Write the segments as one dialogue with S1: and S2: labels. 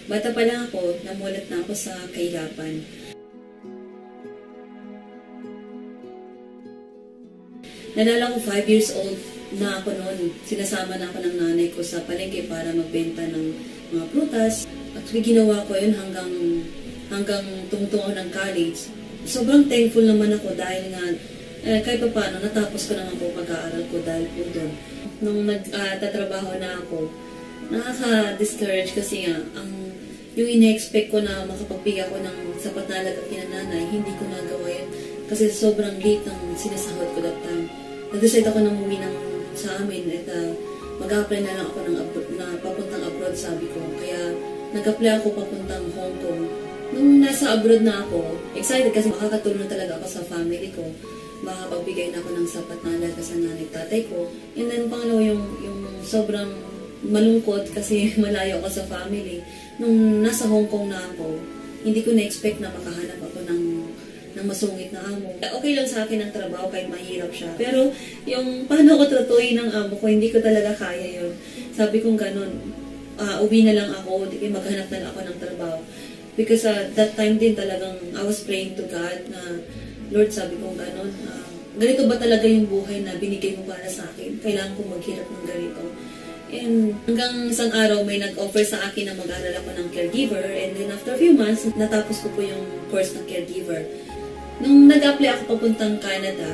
S1: Bata pa lang ako, namulat na ako sa kahirapan. Nalala ko 5 years old na ako noon. Sinasama na ako ng nanay ko sa palengke para magbenta ng mga prutas. Actually, ginawa ko yun hanggang tumutungo ako ng college. Sobrang thankful naman ako dahil nga kahit pa paano, natapos ko naman po pag-aaral ko dahil po doon. Nung nagtatrabaho na ako, nakaka-discourage kasi nga, yung ina-expect ko na makapagbigay ako ng sapat na halaga kinananay, hindi ko nagawa yun. Kasi sobrang late ng sinasahod ko that time. Nag-decide ako na umuwi sa amin at mag-apply na lang ako na papuntang abroad, sabi ko. Kaya nag-apply ako papuntang Hong Kong. Nung nasa abroad na ako, excited kasi makakatulong na talaga ako sa family ko. Makapagbigay na ako ng sapat na halaga sa nanay tatay ko. And then pangalawa yung sobrang malungkot kasi malayo ako sa family. Nung nasa Hong Kong na ako, hindi ko na-expect na makahanap ako ng masungit na amo. Okay lang sa akin ang trabaho kahit mahirap siya. Pero yung paano ko tratuhin ng amo ko, hindi ko talaga kaya yun. Sabi kong ganun, uwi na lang ako, di maghanap na lang ako ng trabaho. Because that time din talagang I was praying to God na, Lord, sabi kong ganun, ganito ba talaga yung buhay na binigay mo para sa akin? Kailangan kong maghirap ng ganito. And hanggang isang araw may nag-offer sa akin na mag-aral ako ng caregiver. And then after a few months, natapos ko po yung course ng caregiver. Nung nag-apply ako papuntang Canada,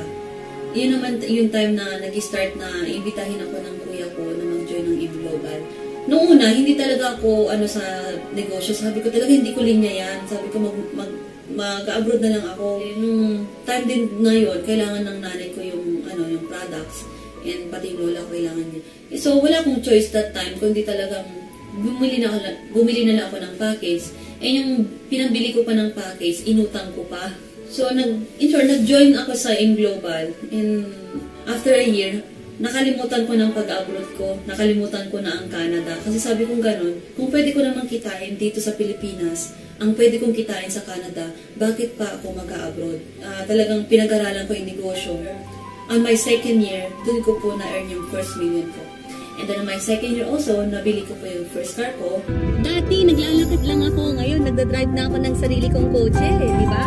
S1: yun naman yung time na nag-start na imbitahin ako ng kuya ko na mag-join ng Global. Noong una, hindi talaga ako sa negosyo. Sabi ko talaga hindi ko linya yan. Sabi ko mag-abroad na lang ako. Nung time din na yun, kailangan ng nanay ko yung products. And pati yung lola ko kailangan niya. So wala akong choice that time, kundi talagang bumili na lang ako ng package. And yung pinambili ko pa ng package, inutang ko pa. So, nag-join ako sa Global. And after a year, nakalimutan ko ng pag-abroad ko. Nakalimutan ko na ang Canada. Kasi sabi kong ganun, kung pwede ko namang kitain dito sa Pilipinas, ang pwede kong kitain sa Canada, bakit pa ako mag-abroad? Talagang pinag-aralan ko yung negosyo. On my second year, doon ko po na-earn yung first million ko. And then on my second year also, nabili ko po yung first car ko. Dati, naglalakad lang ako. Ngayon, nagdadrive na ako ng sarili kong kotse. Di ba?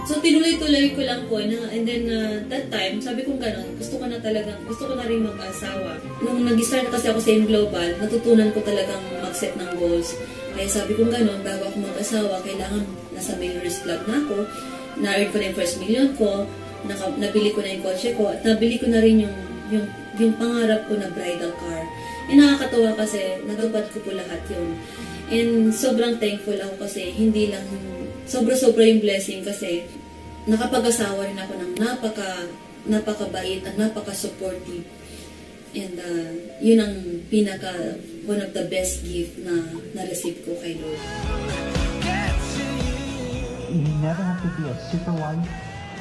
S1: So, tinuloy-tuloy ko lang po na, and then that time, sabi kong gano'n, gusto ko na rin mag-asawa. Nung nag-start na kasi ako sa Global, natutunan ko talagang mag-set ng goals. Kaya sabi kong gano'n, bago ako mag-asawa, kailangan nasa Millionaires Club na ako, na-earn ko na yung first million ko, nabili ko na yung kotse ko, at nabili ko na rin yung pangarap ko na bridal car. E nakakatawa kasi, natupad ko po lahat yun. And sobrang thankful ako kasi hindi lang sobra-sobra yung blessing kasi nakapag-asawa rin ako ng napakabait at napaka-supportive. And yun ang one of the best gift na na-receive ko kay Lord.
S2: You never have to be a super wife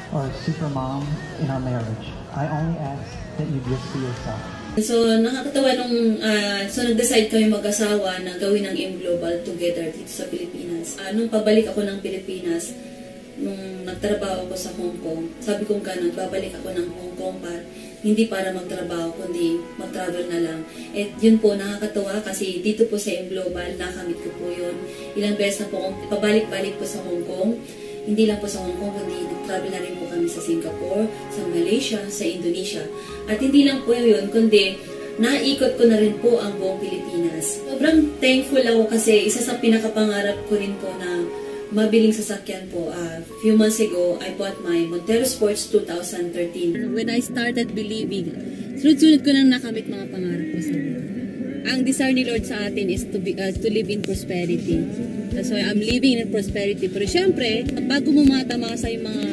S2: or a super mom in our marriage. I only ask that you just be yourself.
S1: So, nakakatawa so nag-decide kami mag-asawa na gawin ang Global together dito sa Pilipinas. Nung pabalik ako ng Pilipinas, nung nagtrabaho ako sa Hong Kong, sabi kong ganun, babalik ako ng Hong Kong hindi para magtrabaho, kundi mag-travel na lang. At yun po, nakakatawa kasi dito po sa Global, nakamit ko po yun. Ilang beses na po akong pabalik-balik po sa Hong Kong. Hindi lang po sa Hong Kong, kundi nag-travel na rin po kami sa Singapore, sa Malaysia, sa Indonesia. At hindi lang po yun, kundi naikot ko na rin po ang buong Pilipinas. Sobrang thankful ako kasi isa sa pinakapangarap ko rin po na mabiling sasakyan po. Few months ago, I bought my Montero Sports 2013. When I started believing, sunod-sunod ko nang nakamit mga pangarap ko sa buhay. Ang desire ni Lord sa atin is to live in prosperity. That's why I'm living in prosperity. Pero syempre, bago mo matamasa yung mga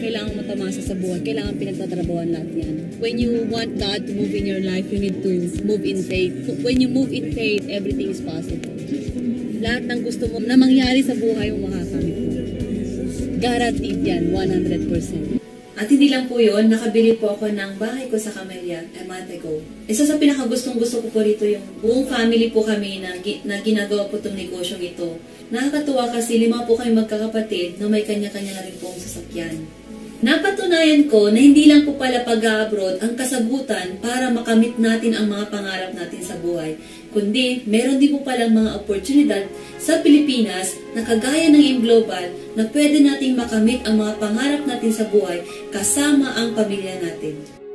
S1: kailangan matamasa sa buhay, kailangan pinagtatrabawan lahat yan. When you want God to move in your life, you need to move in faith. When you move in faith, everything is possible. Lahat ng gusto mo na mangyari sa buhay mo makakamit mo. Guaranteed yan, 100%. At hindi lang po yun, nakabili po ako ng bahay ko sa Camellia a month ago. Isa sa pinakagustong-gusto ko po rito yung buong family po kami na ginagawa po itong negosyong ito. Nakakatuwa kasi 5 po kami magkakapatid na may kanya-kanya na rin pong sasakyan. Napatunayan ko na hindi lang po pala pag-abroad ang kasagutan para makamit natin ang mga pangarap natin sa buhay, kundi meron din po palang mga oportunidad sa Pilipinas na kagaya ng AIM Global na pwede nating makamit ang mga pangarap natin sa buhay kasama ang pamilya natin.